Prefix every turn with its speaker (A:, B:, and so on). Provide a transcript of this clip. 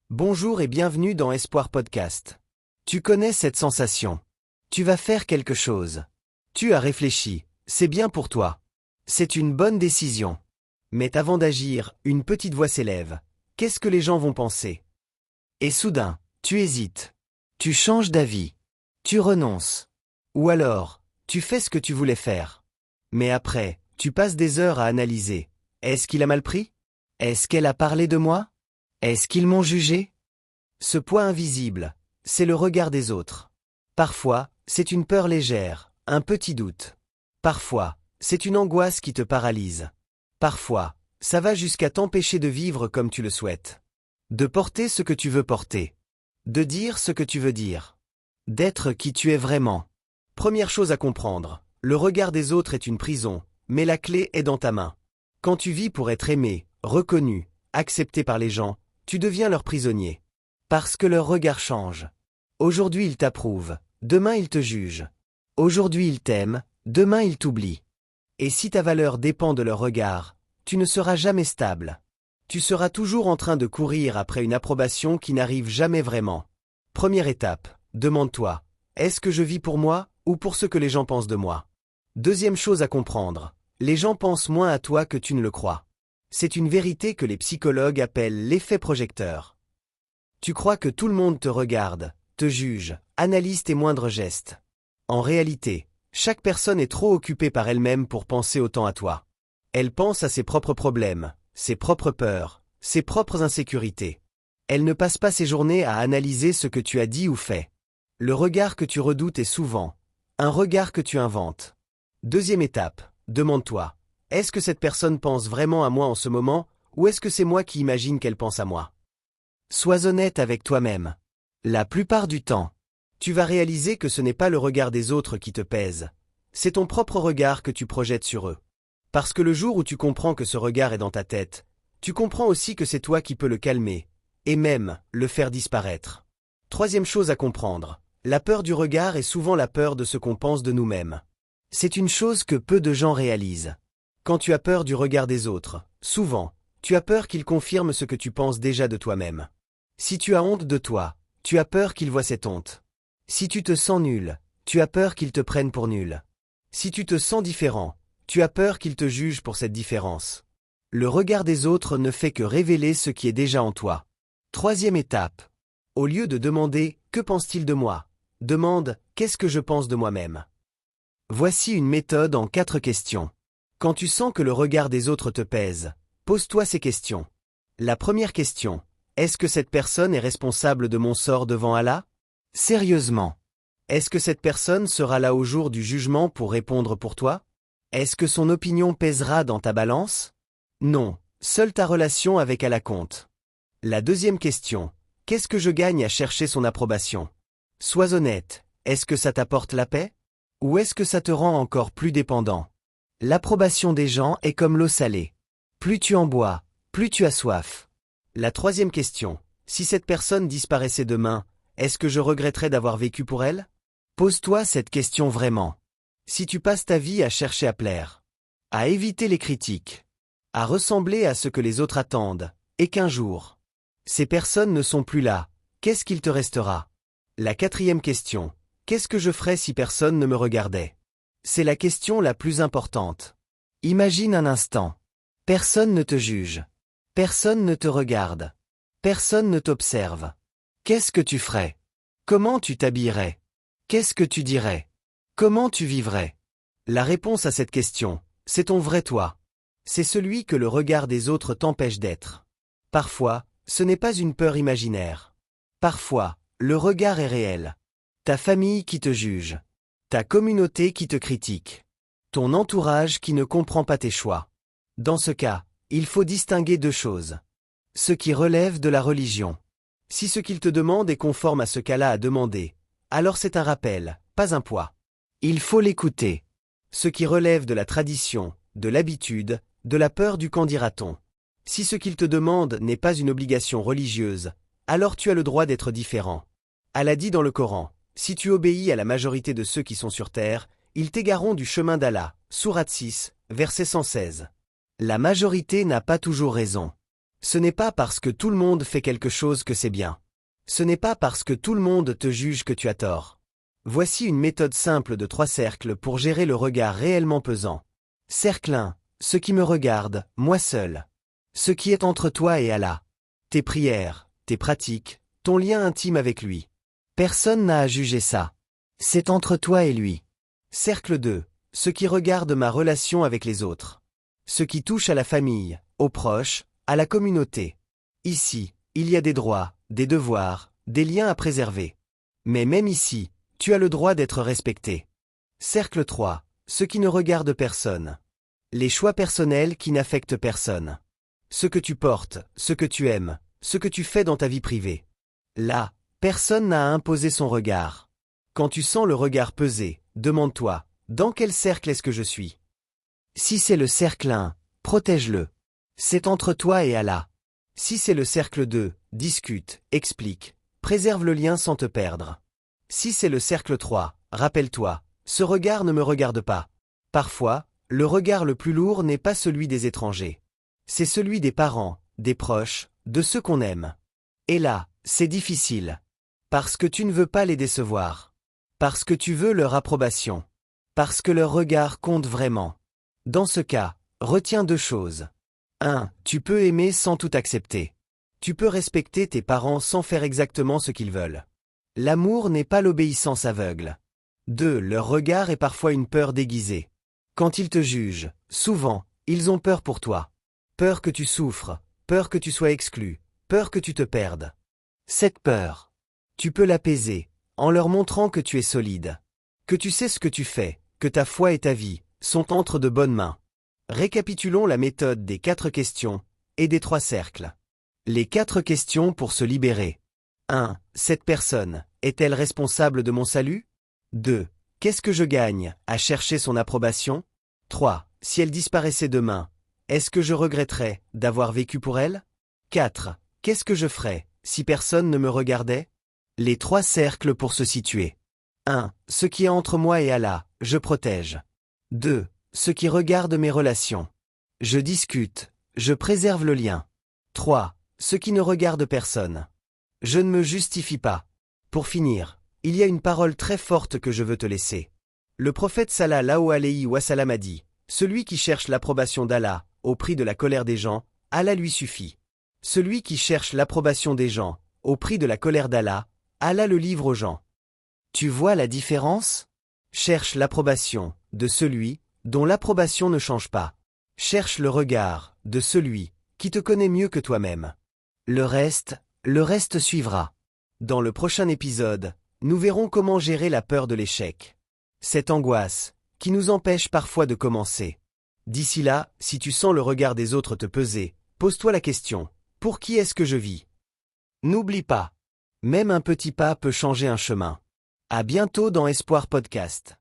A: Bonjour et bienvenue dans Espoir Podcast. Tu connais cette sensation. Tu vas faire quelque chose. Tu as réfléchi, c'est bien pour toi. C'est une bonne décision. Mais avant d'agir, une petite voix s'élève. Qu'est-ce que les gens vont penser? Et soudain, tu hésites. Tu changes d'avis. Tu renonces. Ou alors, tu fais ce que tu voulais faire. Mais après, tu passes des heures à analyser. Est-ce qu'il a mal pris? Est-ce qu'elle a parlé de moi? Est-ce qu'ils m'ont jugé? Ce poids invisible, c'est le regard des autres. Parfois, c'est une peur légère, un petit doute. Parfois, c'est une angoisse qui te paralyse. Parfois, ça va jusqu'à t'empêcher de vivre comme tu le souhaites. De porter ce que tu veux porter. De dire ce que tu veux dire. D'être qui tu es vraiment. Première chose à comprendre, le regard des autres est une prison, mais la clé est dans ta main. Quand tu vis pour être aimé, reconnu, accepté par les gens, tu deviens leur prisonnier. Parce que leur regard change. Aujourd'hui ils t'approuvent, demain ils te jugent. Aujourd'hui ils t'aiment, demain ils t'oublient. Et si ta valeur dépend de leur regard, tu ne seras jamais stable. Tu seras toujours en train de courir après une approbation qui n'arrive jamais vraiment. Première étape, demande-toi, est-ce que je vis pour moi, ou pour ce que les gens pensent de moi? Deuxième chose à comprendre, les gens pensent moins à toi que tu ne le crois. C'est une vérité que les psychologues appellent l'effet projecteur. Tu crois que tout le monde te regarde, te juge, analyse tes moindres gestes. En réalité, chaque personne est trop occupée par elle-même pour penser autant à toi. Elle pense à ses propres problèmes, ses propres peurs, ses propres insécurités. Elle ne passe pas ses journées à analyser ce que tu as dit ou fait. Le regard que tu redoutes est souvent un regard que tu inventes. Deuxième étape, demande-toi, est-ce que cette personne pense vraiment à moi en ce moment, ou est-ce que c'est moi qui imagine qu'elle pense à moi? Sois honnête avec toi-même. La plupart du temps, tu vas réaliser que ce n'est pas le regard des autres qui te pèse. C'est ton propre regard que tu projettes sur eux. Parce que le jour où tu comprends que ce regard est dans ta tête, tu comprends aussi que c'est toi qui peux le calmer, et même le faire disparaître. Troisième chose à comprendre, la peur du regard est souvent la peur de ce qu'on pense de nous-mêmes. C'est une chose que peu de gens réalisent. Quand tu as peur du regard des autres, souvent, tu as peur qu'ils confirment ce que tu penses déjà de toi-même. Si tu as honte de toi, tu as peur qu'ils voient cette honte. Si tu te sens nul, tu as peur qu'ils te prennent pour nul. Si tu te sens différent, tu as peur qu'ils te jugent pour cette différence. Le regard des autres ne fait que révéler ce qui est déjà en toi. Troisième étape. Au lieu de demander « Que pense-t-il de moi ?», demande « Qu'est-ce que je pense de moi-même ?» Voici une méthode en 4 questions. Quand tu sens que le regard des autres te pèse, pose-toi ces questions. La première question. Est-ce que cette personne est responsable de mon sort devant Allah? Sérieusement. Est-ce que cette personne sera là au jour du jugement pour répondre pour toi? Est-ce que son opinion pèsera dans ta balance? Non, seule ta relation avec Allah compte. La deuxième question. Qu'est-ce que je gagne à chercher son approbation? Sois honnête, est-ce que ça t'apporte la paix? Ou est-ce que ça te rend encore plus dépendant? L'approbation des gens est comme l'eau salée. Plus tu en bois, plus tu as soif. La troisième question, si cette personne disparaissait demain, est-ce que je regretterais d'avoir vécu pour elle? Pose-toi cette question vraiment. Si tu passes ta vie à chercher à plaire, à éviter les critiques, à ressembler à ce que les autres attendent, et qu'un jour, ces personnes ne sont plus là, qu'est-ce qu'il te restera? La quatrième question, qu'est-ce que je ferais si personne ne me regardait? C'est la question la plus importante. Imagine un instant. Personne ne te juge. Personne ne te regarde. Personne ne t'observe. Qu'est-ce que tu ferais? Comment tu t'habillerais? Qu'est-ce que tu dirais? Comment tu vivrais? La réponse à cette question, c'est ton vrai toi. C'est celui que le regard des autres t'empêche d'être. Parfois, ce n'est pas une peur imaginaire. Parfois, le regard est réel. Ta famille qui te juge. Ta communauté qui te critique. Ton entourage qui ne comprend pas tes choix. Dans ce cas, il faut distinguer 2 choses. Ce qui relève de la religion. Si ce qu'il te demande est conforme à ce qu'Allah a demandé, alors c'est un rappel, pas un poids. Il faut l'écouter. Ce qui relève de la tradition, de l'habitude, de la peur du qu'en dira-t-on. Si ce qu'il te demande n'est pas une obligation religieuse, alors tu as le droit d'être différent. Allah dit dans le Coran, si tu obéis à la majorité de ceux qui sont sur terre, ils t'égareront du chemin d'Allah. Sourate 6, verset 116. La majorité n'a pas toujours raison. Ce n'est pas parce que tout le monde fait quelque chose que c'est bien. Ce n'est pas parce que tout le monde te juge que tu as tort. Voici une méthode simple de 3 cercles pour gérer le regard réellement pesant. Cercle 1. Ce qui me regarde, moi seul. Ce qui est entre toi et Allah. Tes prières, tes pratiques, ton lien intime avec lui. Personne n'a à juger ça. C'est entre toi et lui. Cercle 2. Ce qui regarde ma relation avec les autres. Ce qui touche à la famille, aux proches, à la communauté. Ici, il y a des droits, des devoirs, des liens à préserver. Mais même ici, tu as le droit d'être respecté. Cercle 3. Ce qui ne regarde personne. Les choix personnels qui n'affectent personne. Ce que tu portes, ce que tu aimes, ce que tu fais dans ta vie privée. Là, personne n'a à imposer son regard. Quand tu sens le regard peser, demande-toi, dans quel cercle est-ce que je suis? Si c'est le cercle 1, protège-le. C'est entre toi et Allah. Si c'est le cercle 2, discute, explique, préserve le lien sans te perdre. Si c'est le cercle 3, rappelle-toi, ce regard ne me regarde pas. Parfois, le regard le plus lourd n'est pas celui des étrangers. C'est celui des parents, des proches, de ceux qu'on aime. Et là, c'est difficile. Parce que tu ne veux pas les décevoir. Parce que tu veux leur approbation. Parce que leur regard compte vraiment. Dans ce cas, retiens 2 choses. 1. Tu peux aimer sans tout accepter. Tu peux respecter tes parents sans faire exactement ce qu'ils veulent. L'amour n'est pas l'obéissance aveugle. 2. Leur regard est parfois une peur déguisée. Quand ils te jugent, souvent, ils ont peur pour toi. Peur que tu souffres, peur que tu sois exclu, peur que tu te perdes. Cette peur, tu peux l'apaiser, en leur montrant que tu es solide. Que tu sais ce que tu fais, que ta foi et ta vie sont entre de bonnes mains. Récapitulons la méthode des 4 questions et des 3 cercles. Les 4 questions pour se libérer. 1. Cette personne est-elle responsable de mon salut? 2. Qu'est-ce que je gagne à chercher son approbation? 3. Si elle disparaissait demain, est-ce que je regretterais d'avoir vécu pour elle? 4. Qu'est-ce que je ferais si personne ne me regardait? Les 3 cercles pour se situer. 1. Ce qui est entre moi et Allah, je protège. 2. Ce qui regarde mes relations. Je discute, je préserve le lien. 3. Ce qui ne regarde personne. Je ne me justifie pas. Pour finir, il y a une parole très forte que je veux te laisser. Le prophète sallallahu alayhi wa sallam a dit, « Celui qui cherche l'approbation d'Allah, au prix de la colère des gens, Allah lui suffit. Celui qui cherche l'approbation des gens, au prix de la colère d'Allah, Allah le livre aux gens. » Tu vois la différence? Cherche l'approbation de celui dont l'approbation ne change pas. Cherche le regard de celui qui te connaît mieux que toi-même. Le reste suivra. Dans le prochain épisode, nous verrons comment gérer la peur de l'échec. Cette angoisse qui nous empêche parfois de commencer. D'ici là, si tu sens le regard des autres te peser, pose-toi la question, pour qui est-ce que je vis? N'oublie pas, même un petit pas peut changer un chemin. À bientôt dans Espoir Podcast.